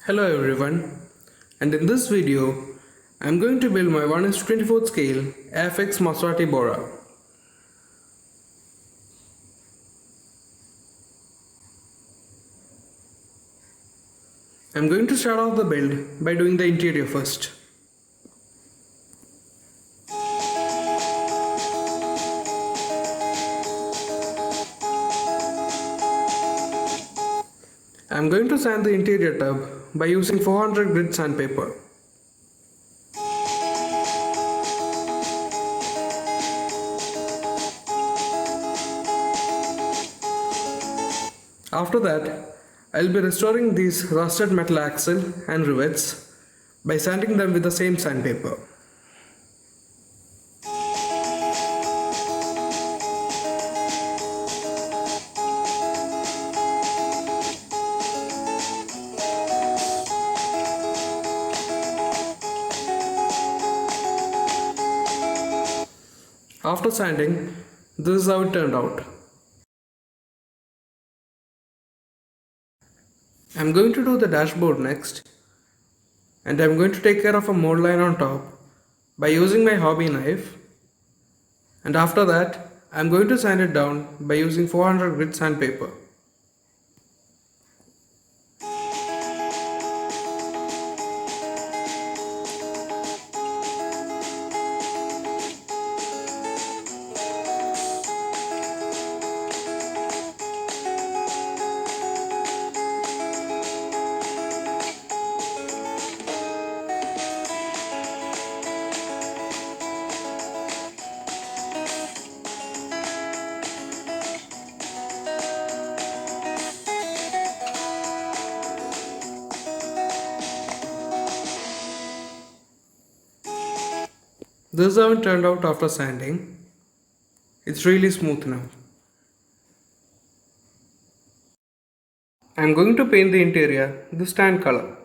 Hello everyone, and in this video I'm going to build my 1:24 scale Airfix Maserati Bora. I'm going to start off the build by doing the interior first. I'm going to sand the interior tub by using 400 grit sandpaper. After that, I'll be restoring these rusted metal axle and rivets by sanding them with the same sandpaper. After sanding, this is how it turned out. I'm going to do the dashboard next, and I'm going to take care of a mold line on top by using my hobby knife, and after that I'm going to sand it down by using 400 grit sandpaper. This is how it turned out after sanding. It's really smooth now. I'm going to paint the interior this tan color.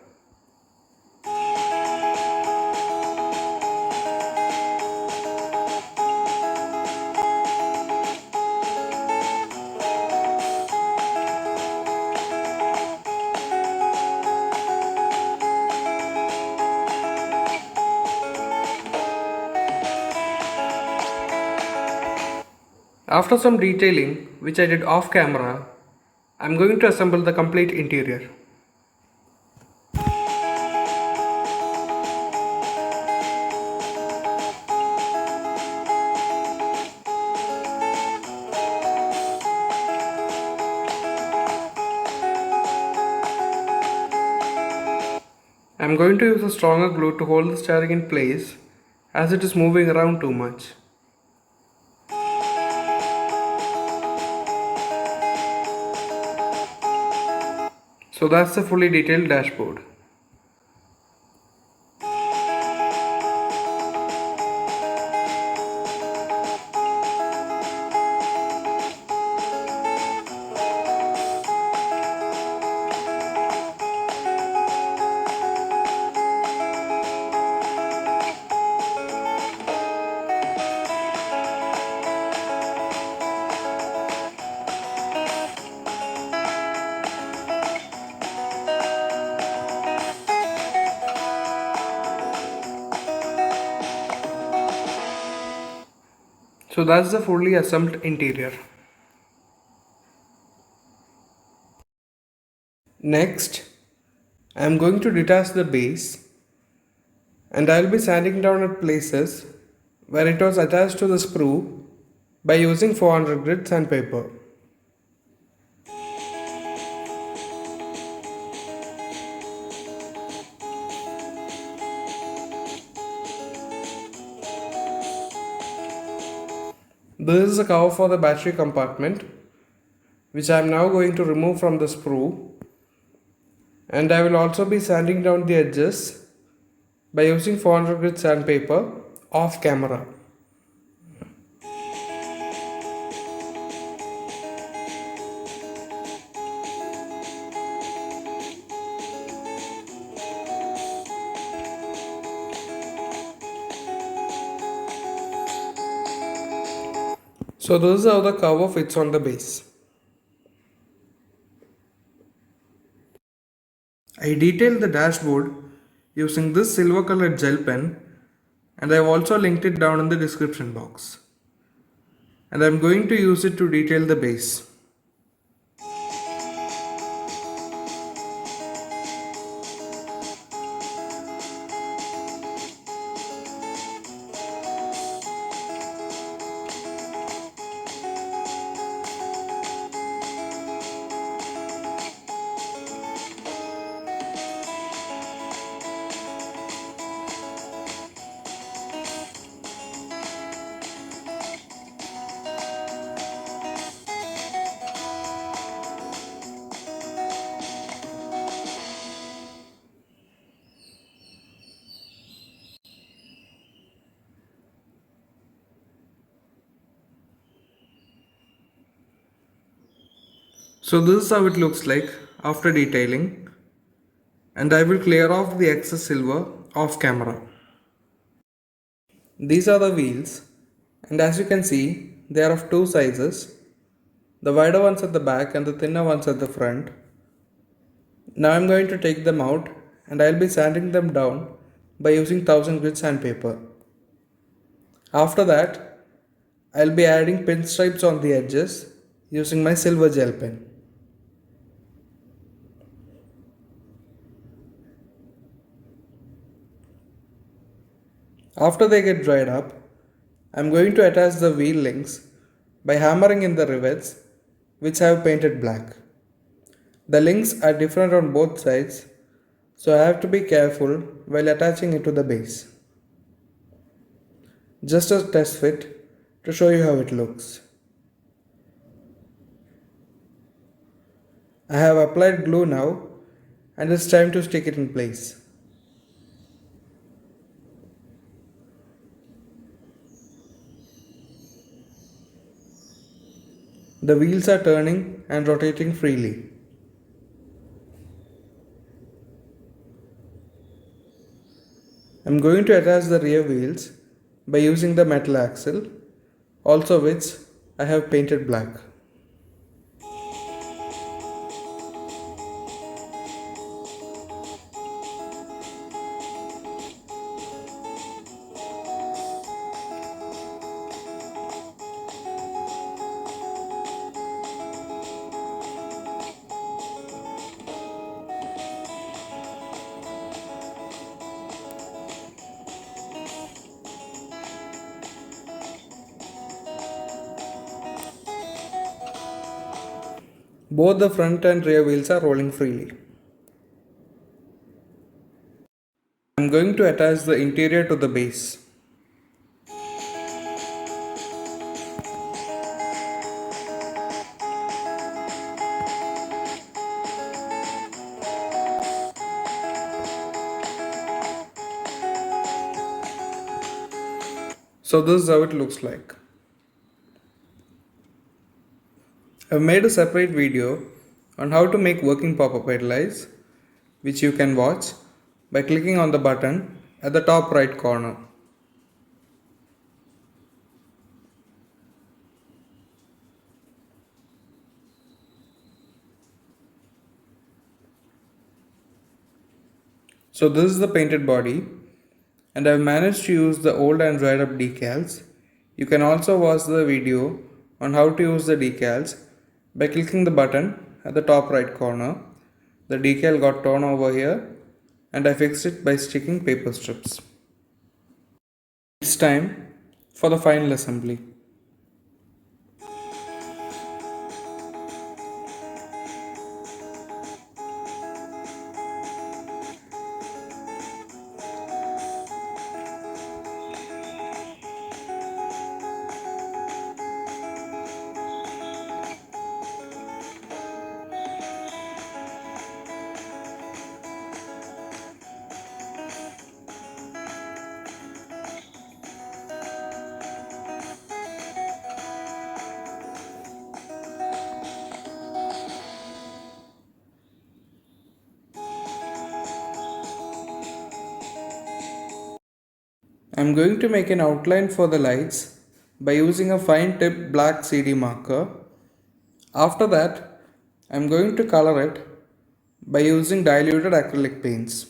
After some detailing, which I did off camera, I'm going to assemble the complete interior. I'm going to use a stronger glue to hold the steering in place as it is moving around too much. So that's the fully detailed dashboard. So that's the fully assembled interior. Next, I am going to detach the base, and I will be sanding down at places where it was attached to the sprue by using 400 grit sandpaper. This is a cover for the battery compartment, which I am now going to remove from the sprue, and I will also be sanding down the edges by using 400 grit sandpaper off camera. So this is how the cover fits on the base. I detailed the dashboard using this silver colored gel pen, and I have also linked it down in the description box. And I am going to use it to detail the base. So this is how it looks like after detailing, and I will clear off the excess silver off camera. These are the wheels, and as you can see, they are of two sizes, the wider ones at the back and the thinner ones at the front. Now I am going to take them out, and I will be sanding them down by using 1000 grit sandpaper. After that, I will be adding pinstripes on the edges using my silver gel pen. After they get dried up, I am going to attach the wheel links by hammering in the rivets which I have painted black. The links are different on both sides, so I have to be careful while attaching it to the base. Just a test fit to show you how it looks. I have applied glue now, and it's time to stick it in place. The wheels are turning and rotating freely. I am going to attach the rear wheels by using the metal axle, also which I have painted black. Both the front and rear wheels are rolling freely. I am going to attach the interior to the base. So this is how it looks like. I've made a separate video on how to make working pop-up headlights, which you can watch by clicking on the button at the top right corner. So this is the painted body, and I've managed to use the old and dried up decals. You can also watch the video on how to use the decals by clicking the button at the top right corner. The decal got torn over here, and I fixed it by sticking paper strips. It's time for the final assembly. I'm going to make an outline for the lights by using a fine tip black CD marker. After that, I'm going to color it by using diluted acrylic paints.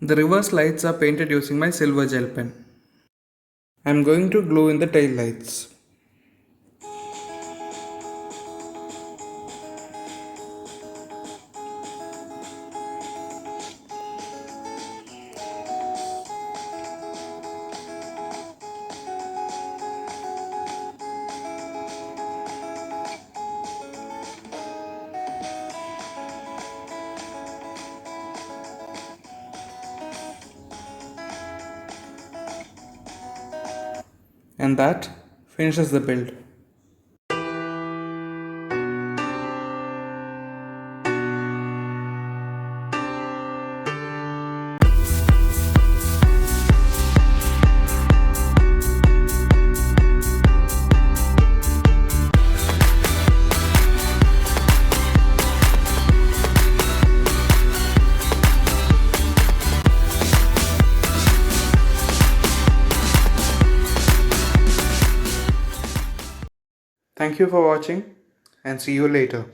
The reverse lights are painted using my silver gel pen. I am going to glue in the tail lights. And that finishes the build. Thank you for watching and see you later.